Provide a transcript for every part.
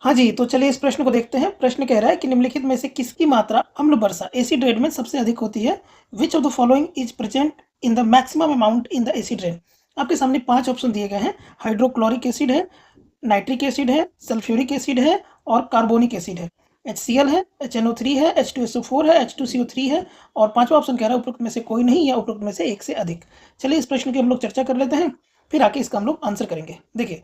हाँ जी, तो चलिए इस प्रश्न को देखते हैं। प्रश्न कह रहा है कि निम्नलिखित में से किसकी मात्रा अम्ल वर्षा एसिड रेन में सबसे अधिक होती है? Which of the following is present in the maximum amount in the acid rain? आपके सामने 5 ऑप्शन दिए गए हैं। हाइड्रोक्लोरिक एसिड है, नाइट्रिक एसिड है, सल्फ्यूरिक एसिड है और कार्बोनिक एसिड है। HCl है, HNO3 है, H2SO4 है, H2CO3 है और पाँचवाँ ऑप्शन कह रहा है उपरोक्त में से कोई नहीं या उपरोक्त में से एक से अधिक। चलिए इस प्रश्न की हम लोग चर्चा कर लेते हैं, फिर आके इसका हम लोग आंसर करेंगे। देखिए,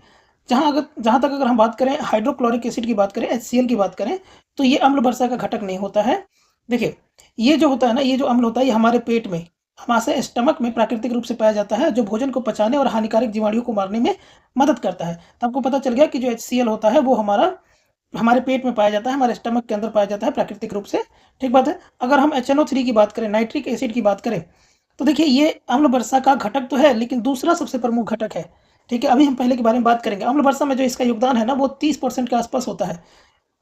जहाँ तक अगर हम बात करें हाइड्रोक्लोरिक एसिड की बात करें, HCl की बात करें, तो ये अम्ल वर्षा का घटक नहीं होता है। देखिए, ये जो होता है ना, ये जो अम्ल होता है, ये हमारे पेट में, हमारे स्टमक में प्राकृतिक रूप से पाया जाता है, जो भोजन को पचाने और हानिकारक जीवाणुओं को मारने में मदद करता है। तो आपको पता चल गया कि जो HCl होता है, वो हमारे पेट में पाया जाता है, हमारे स्टमक के अंदर पाया जाता है प्राकृतिक रूप से, ठीक बात है। अगर हम HNO3 की बात करें, नाइट्रिक एसिड की बात करें, तो देखिए ये अम्ल वर्षा का घटक तो है, लेकिन दूसरा सबसे प्रमुख घटक है, ठीक है। अभी हम पहले के बारे में बात करेंगे। अम्ल वर्षा में जो इसका योगदान है ना, वो 30% के आसपास होता है।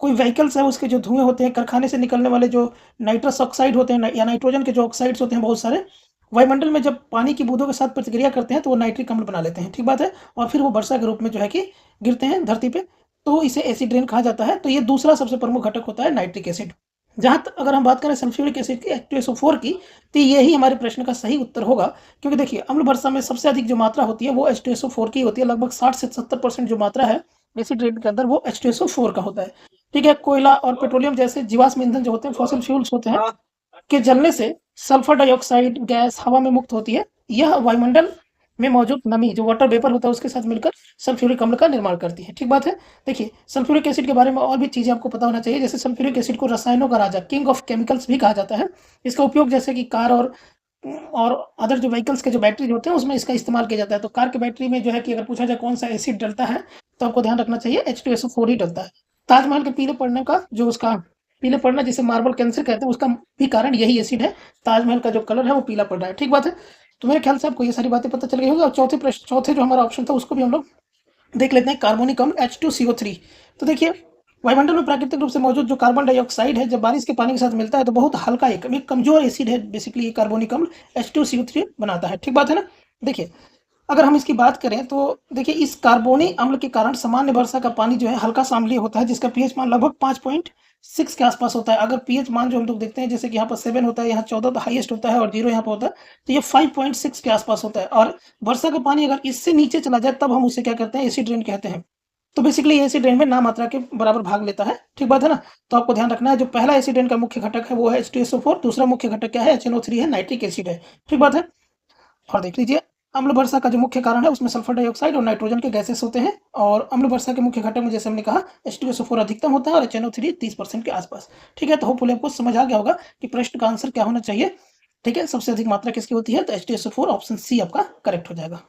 कोई व्हीकल्स है, उसके जो धुएँ होते हैं, कारखाने से निकलने वाले जो नाइट्रस ऑक्साइड होते हैं या नाइट्रोजन के जो ऑक्साइड्स होते हैं बहुत सारे, वायुमंडल में जब पानी की बूंदों के साथ प्रतिक्रिया करते हैं, तो वो नाइट्रिक अम्ल बना लेते हैं, ठीक बात है। और फिर वो वर्षा के रूप में जो है कि गिरते हैं धरती पे, तो इसे एसिड रेन कहा जाता है। तो ये दूसरा सबसे प्रमुख घटक होता है नाइट्रिक एसिड। जहाँ तक अगर हम बात करें सल्फ्यूरिक एसिड की, H2SO4 की, तो यही हमारे प्रश्न का सही उत्तर होगा। क्योंकि देखिए, अम्ल वर्षा में सबसे अधिक जो मात्रा होती है वो H2SO4 की होती है। लगभग 60 से 70% जो मात्रा है एसिड रेन के अंदर, वो H2SO4 का होता है, ठीक है। कोयला और पेट्रोलियम जैसे जीवाश्म ईंधन जो होते हैं, फॉसिल फ्यूल्स होते हैं, के जलने से सल्फर डाइऑक्साइड गैस हवा में मुक्त होती है। यह वायुमंडल में मौजूद नमी जो वाटर वेपर होता है उसके साथ मिलकर सल्फ्यूरिक अम्ल का निर्माण करती है, ठीक बात है। देखिए, सल्फ्यूरिक एसिड के बारे में और भी चीज़ें आपको पता होना चाहिए। जैसे सल्फ्यूरिक एसिड को रसायनों का राजा, किंग ऑफ केमिकल्स भी कहा जाता है। इसका उपयोग जैसे कि कार और अदर जो व्हीकल्स के जो बैटरी होते हैं, उसमें इसका इस्तेमाल किया जाता है। तो कार के बैटरी में जो है कि अगर पूछा जाए कौन सा एसिड डलता है, तो आपको ध्यान रखना चाहिए H2SO4 ही डलता है। ताजमहल के पीले पड़ने का जो उसका पीले पड़ना, जिसे मार्बल कैंसर कहते हैं, उसका भी कारण यही एसिड है। ताजमहल का जो कलर है वो पीला पड़ रहा है, ठीक बात है। तो मेरे ख्याल से आपको ये सारी बातें पता चल गई होगी। और चौथे जो हमारा ऑप्शन था, उसको भी हम लोग देख लेते हैं, कार्बोनिक अम्ल H2CO3। तो देखिए, वायुमंडल में प्राकृतिक रूप से मौजूद जो कार्बन डाइऑक्साइड है, जब बारिश के पानी के साथ मिलता है, तो बहुत हल्का एक कमजोर एसिड है। बेसिकली ये कार्बोनिक अम्ल H2CO3 बनाता है, ठीक बात है ना। देखिए, अगर हम इसकी बात करें तो देखिए, इस कार्बोनिक अम्ल के कारण सामान्य वर्षा का पानी जो है हल्का सा अम्लीय होता है, जिसका पीएच मान लगभग 5.6 के आसपास होता है। अगर पीएच मान जो हम लोग देखते हैं, जैसे कि यहाँ पर 7 होता है, यहाँ 14 तो हाईएस्ट होता है और 0 यहाँ पर होता है, तो ये 5.6 के आसपास होता है। और वर्षा का पानी अगर इससे नीचे चला जाए, तब हम उसे क्या कहते हैं, एसिड रेन कहते हैं। तो बेसिकली एसिड रेन में ना मात्रा के बराबर भाग लेता है, ठीक बात है ना। तो आपको ध्यान रखना है, जो पहला एसिड रेन का मुख्य घटक है वो है H2SO4, दूसरा मुख्य घटक क्या है, HNO3 है, नाइट्रिक एसिड है, ठीक बात है। और देख लीजिए, अम्ल वर्षा का जो मुख्य कारण है उसमें सल्फर डाइऑक्साइड और नाइट्रोजन के गैसेस होते हैं। और अम्ल वर्षा के मुख्य घटक में जैसे हमने कहा H2SO4 अधिकतम होता है और HNO3 30% के आसपास, ठीक है। तो होपफुली आपको समझ आ गया होगा कि प्रश्न का आंसर क्या होना चाहिए, ठीक है। सबसे अधिक मात्रा किसकी होती है, तो H2SO4 ऑप्शन सी आपका करेक्ट हो जाएगा।